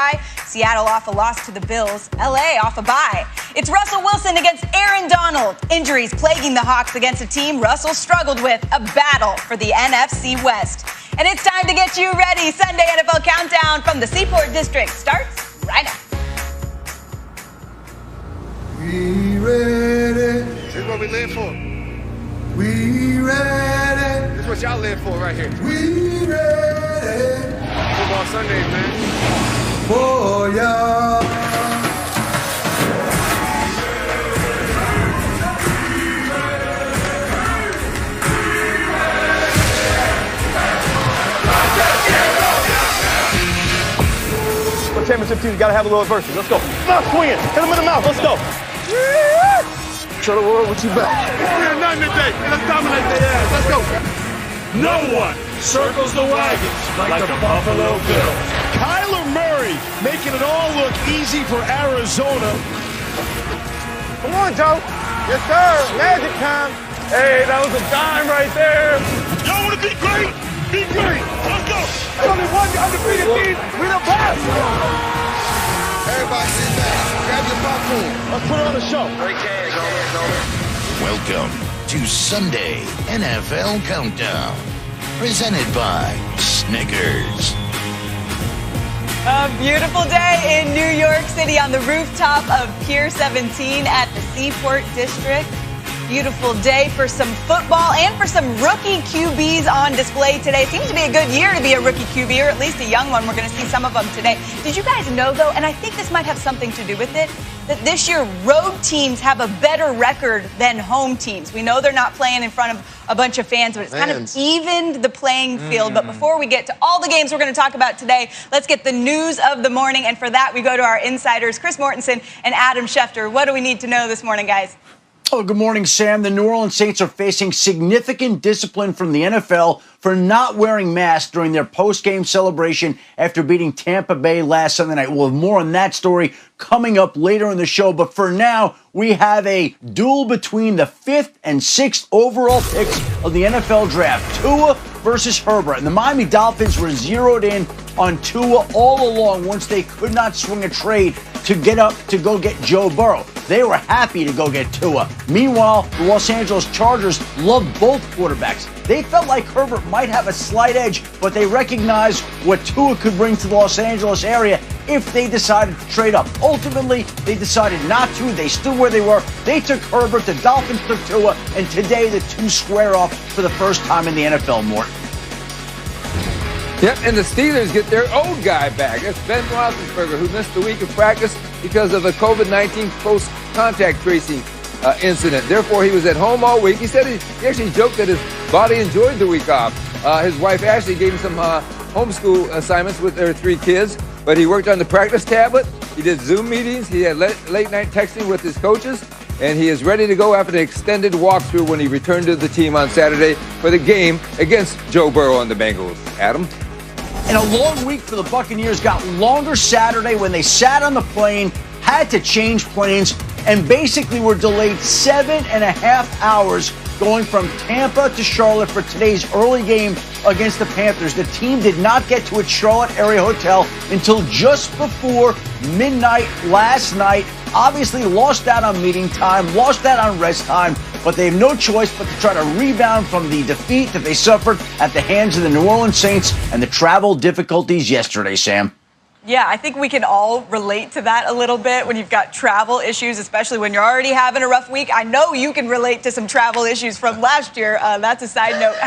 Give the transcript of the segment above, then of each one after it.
bye. Seattle off a loss to the Bills. LA off a bye. It's Russell Wilson against Aaron Donald. Injuries plaguing the Hawks against a team Russell struggled with. A battle for the NFC West. And it's time to get you ready. Sunday NFL Countdown from the Seaport District starts right now. We ready. This is what we live for. We ready. This is what y'all live for right here. We ready. Football Sundays, man. For y'all. For championship team, you gotta have a little adversity. Let's go. Mouth swinging. Hit him in the mouth. Let's go. Show the world what you back. We're nothing today. Let's dominate their ass. Let's go. No one circles the wagons like the Buffalo Bills. Kyler Murray making it all look easy for Arizona. Come on, Joe. Yes, sir. Magic time. Hey, that was a dime right there. Y'all want to be great? Be great. Let's go. There's only one undefeated team. We the best. Everybody sit back. Grab your popcorn. Let's put on a show. Great cash. Welcome to Sunday NFL Countdown, presented by Snickers. A beautiful day in New York City on the rooftop of Pier 17 at the Seaport District. Beautiful day for some football and for some rookie QBs on display today. Seems to be a good year to be a rookie QB, or at least a young one. We're going to see some of them today. Did you guys know, though, and I think this might have something to do with it, that this year road teams have a better record than home teams? We know they're not playing in front of a bunch of fans, but it's kind of evened the playing field. But before we get to all the games we're going to talk about today, let's get the news of the morning. And for that, we go to our insiders, Chris Mortensen and Adam Schefter. What do we need to know this morning, guys? Oh, good morning, Sam. The New Orleans Saints are facing significant discipline from the NFL for not wearing masks during their post-game celebration after beating Tampa Bay last Sunday night. We'll have more on that story coming up later in the show. But for now, we have a duel between the 5th and 6th overall picks of the NFL draft. Tua versus Herbert. And the Miami Dolphins were zeroed in on Tua all along once they could not swing a trade to go get Joe Burrow. They were happy to go get Tua. Meanwhile, the Los Angeles Chargers loved both quarterbacks. They felt like Herbert might have a slight edge, but they recognized what Tua could bring to the Los Angeles area if they decided to trade up. Ultimately, they decided not to. They stood where they were. They took Herbert, the Dolphins took Tua, and today the two square off for the first time in the NFL, Morton. Yep, and the Steelers get their old guy back. That's Ben Roethlisberger, who missed the week of practice because of a COVID-19 post-contact tracing incident. Therefore, he was at home all week. He said he actually joked that his body enjoyed the week off. His wife Ashley gave him some homeschool assignments with their 3 kids, but he worked on the practice tablet. He did Zoom meetings. He had late-night texting with his coaches, and he is ready to go after the extended walkthrough when he returned to the team on Saturday for the game against Joe Burrow and the Bengals. Adam? And a long week for the Buccaneers got longer Saturday when they sat on the plane, had to change planes, and basically were delayed 7.5 hours going from Tampa to Charlotte for today's early game against the Panthers. The team did not get to its Charlotte area hotel until just before midnight last night. Obviously lost out on meeting time, lost out on rest time, but they have no choice but to try to rebound from the defeat that they suffered at the hands of the New Orleans Saints and the travel difficulties yesterday, Sam. Yeah, I think we can all relate to that a little bit when you've got travel issues, especially when you're already having a rough week. I know you can relate to some travel issues from last year. That's a side note.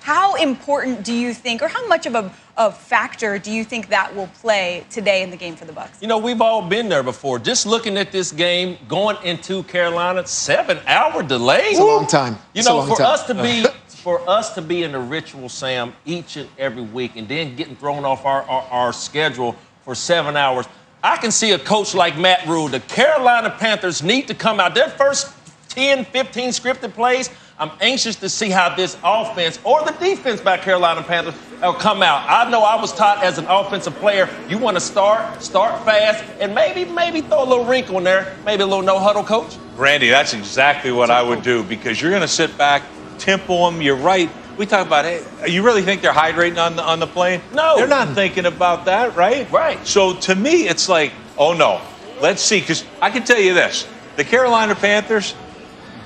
How important do you think, or how much of a factor do you think that will play today in the game for the Bucs? You know, we've all been there before. Just looking at this game, going into Carolina, 7-hour delay. It's a long time. You know, for us to be in the ritual, Sam, each and every week, and then getting thrown off our schedule for 7 hours, I can see a coach like Matt Rule. The Carolina Panthers need to come out. Their first 10, 15 scripted plays, I'm anxious to see how this offense or the defense by Carolina Panthers will come out. I know I was taught as an offensive player, you want to start fast, and maybe throw a little wrinkle in there, maybe a little no-huddle, coach. Randy, that's exactly what I would do, because you're going to sit back, tempo them. You're right. we talk about, hey, you really think they're hydrating on the plane? No. They're not thinking about that, right? Right. So to me, it's like, oh, no. Let's see, because I can tell you this. The Carolina Panthers,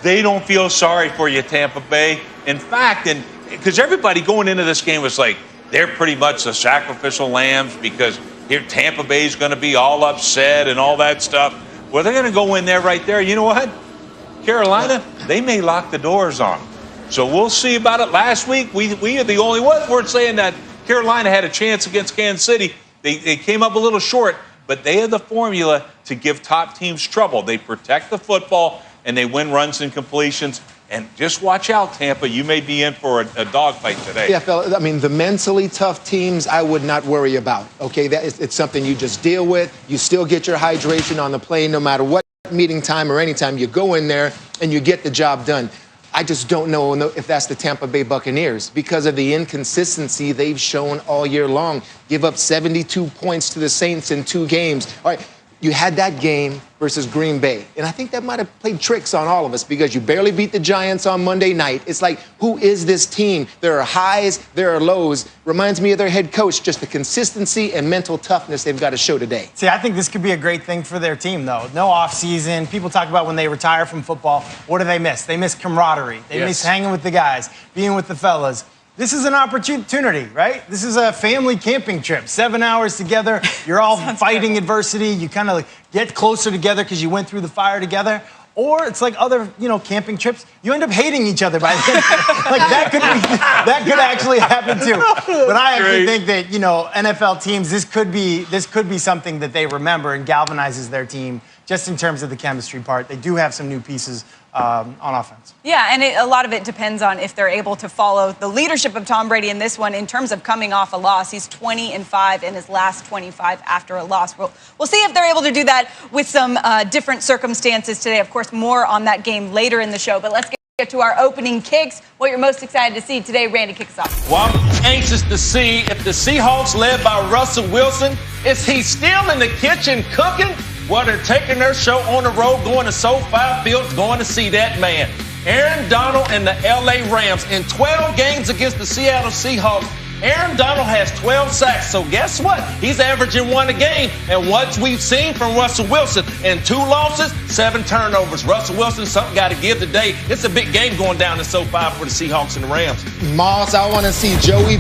they don't feel sorry for you, Tampa Bay. In fact, because everybody going into this game was like, they're pretty much the sacrificial lambs because here Tampa Bay's going to be all upset and all that stuff. Well, they're going to go in there right there. You know what? Carolina, they may lock the doors on them. So we'll see about it. Last week, we are the only ones we're saying that Carolina had a chance against Kansas City. They came up a little short, but they have the formula to give top teams trouble. They protect the football, and they win runs and completions. And just watch out, Tampa. You may be in for a dogfight today. Yeah, fella, I mean, the mentally tough teams I would not worry about, okay? It's something you just deal with. You still get your hydration on the plane no matter what meeting time or any time. You go in there, and you get the job done. I just don't know if that's the Tampa Bay Buccaneers because of the inconsistency they've shown all year long. Give up 72 points to the Saints in 2 games. All right, you had that game versus Green Bay. And I think that might have played tricks on all of us because you barely beat the Giants on Monday night. It's like, who is this team? There are highs, there are lows. Reminds me of their head coach, just the consistency and mental toughness they've got to show today. See, I think this could be a great thing for their team, though. No offseason. People talk about when they retire from football, what do they miss? They miss camaraderie. They miss hanging with the guys, being with the fellas. This is an opportunity, right? This is a family camping trip. 7 hours together. You're all fighting adversity. You kind of get closer together because you went through the fire together. Or it's like other, camping trips. You end up hating each other by the end. that could actually happen too. But I actually think that NFL teams, this could be something that they remember and galvanizes their team just in terms of the chemistry part. They do have some new pieces on offense. Yeah, and a lot of it depends on if they're able to follow the leadership of Tom Brady in this one in terms of coming off a loss. He's 20-5 in his last 25 after a loss. We'll see if they're able to do that with some different circumstances today. Of course, more on that game later in the show. But let's get to our opening kicks. What you're most excited to see today, Randy, kick us off. Well, I'm anxious to see if the Seahawks, led by Russell Wilson, is he still in the kitchen cooking? Well, they're taking their show on the road, going to SoFi Field, going to see that man. Aaron Donald and the L.A. Rams in 12 games against the Seattle Seahawks. Aaron Donald has 12 sacks, so guess what? He's averaging 1 a game. And what we've seen from Russell Wilson in 2 losses, 7 turnovers. Russell Wilson, something got to give today. It's a big game going down in SoFi for the Seahawks and the Rams. Moss, I want to see Joey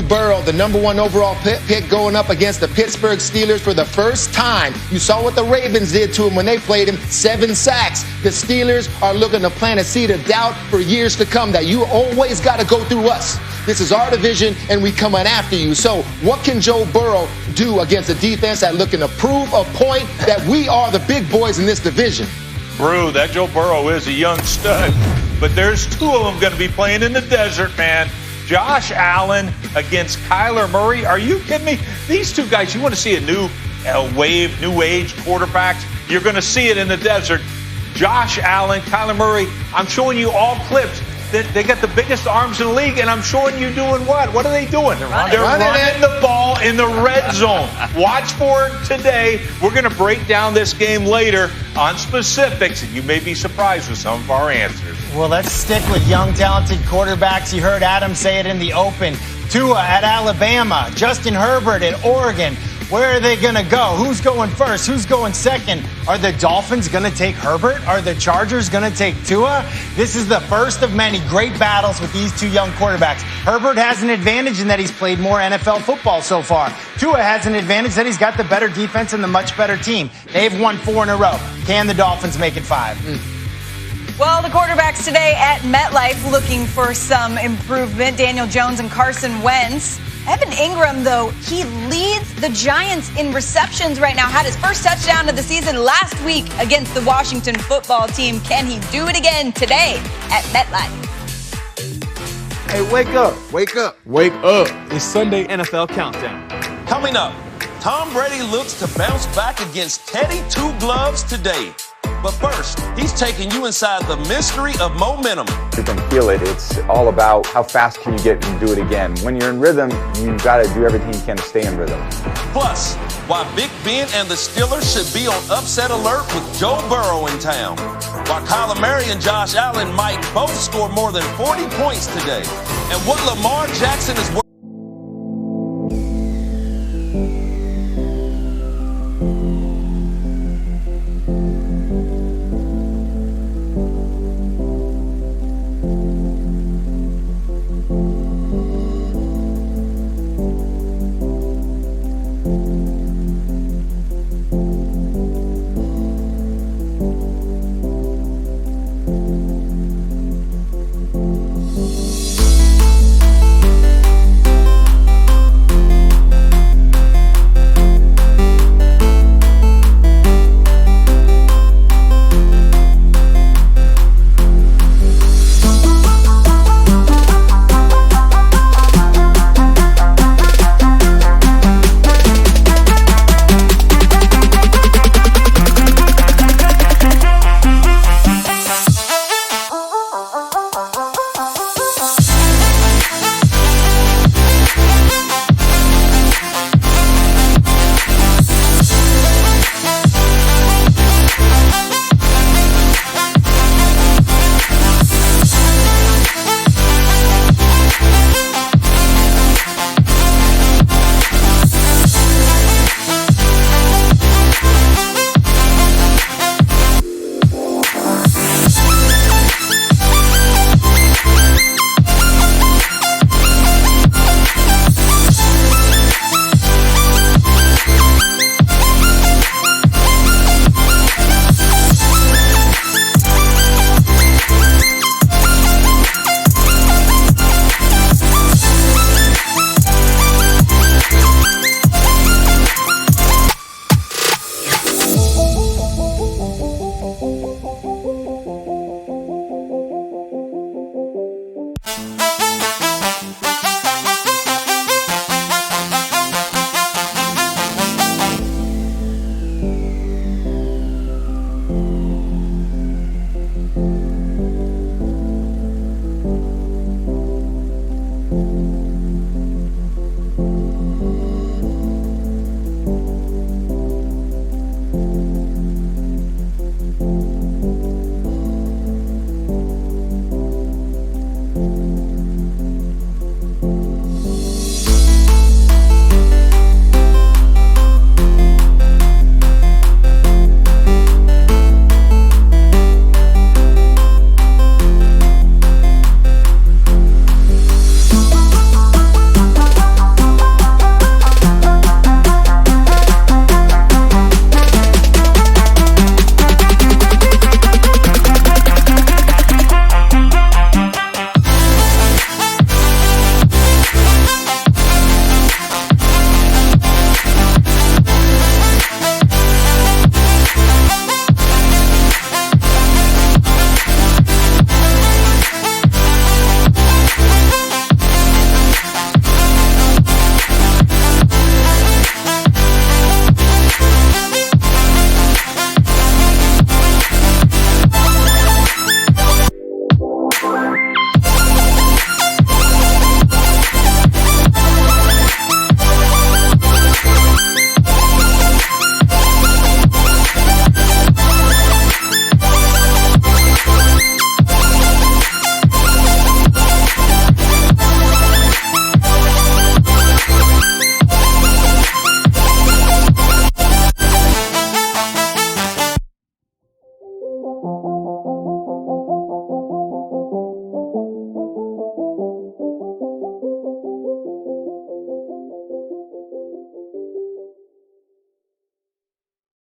Burrow, the #1 overall pick, going up against the Pittsburgh Steelers for the first time. You saw what the Ravens did to him when they played him, 7 sacks. The Steelers are looking to plant a seed of doubt for years to come that you always got to go through us. This is our division, and we coming after you. So what can Joe Burrow do against a defense that looking to prove a point that we are the big boys in this division? Brew, that Joe Burrow is a young stud, but there's 2 of them going to be playing in the desert, man. Josh Allen against Kyler Murray. Are you kidding me? These 2 guys, you want to see a new wave, new age quarterbacks? You're going to see it in the desert. Josh Allen, Kyler Murray. I'm showing you all clips. They got the biggest arms in the league, and I'm showing you doing what? What are they doing? They're running the ball in the red zone. Watch for it today. We're going to break down this game later on specifics, and you may be surprised with some of our answers. Well, let's stick with young, talented quarterbacks. You heard Adam say it in the open. Tua at Alabama, Justin Herbert at Oregon. Where are they going to go? Who's going first? Who's going second? Are the Dolphins going to take Herbert? Are the Chargers going to take Tua? This is the first of many great battles with these 2 young quarterbacks. Herbert has an advantage in that he's played more NFL football so far. Tua has an advantage that he's got the better defense and the much better team. They've won 4 in a row. Can the Dolphins make it 5? Well, the quarterbacks today at MetLife looking for some improvement. Daniel Jones and Carson Wentz. Evan Ingram, though, he leads the Giants in receptions right now. Had his first touchdown of the season last week against the Washington football team. Can he do it again today at MetLife? Hey, wake up. Wake up. Wake up. It's Sunday NFL Countdown. Coming up, Tom Brady looks to bounce back against Teddy Two Gloves today. But first, he's taking you inside the mystery of momentum. You can feel it. It's all about how fast can you get and do it again. When you're in rhythm, you've got to do everything you can to stay in rhythm. Plus, why Big Ben and the Steelers should be on upset alert with Joe Burrow in town. While Kyler Murray and Josh Allen might both score more than 40 points today. And what Lamar Jackson is working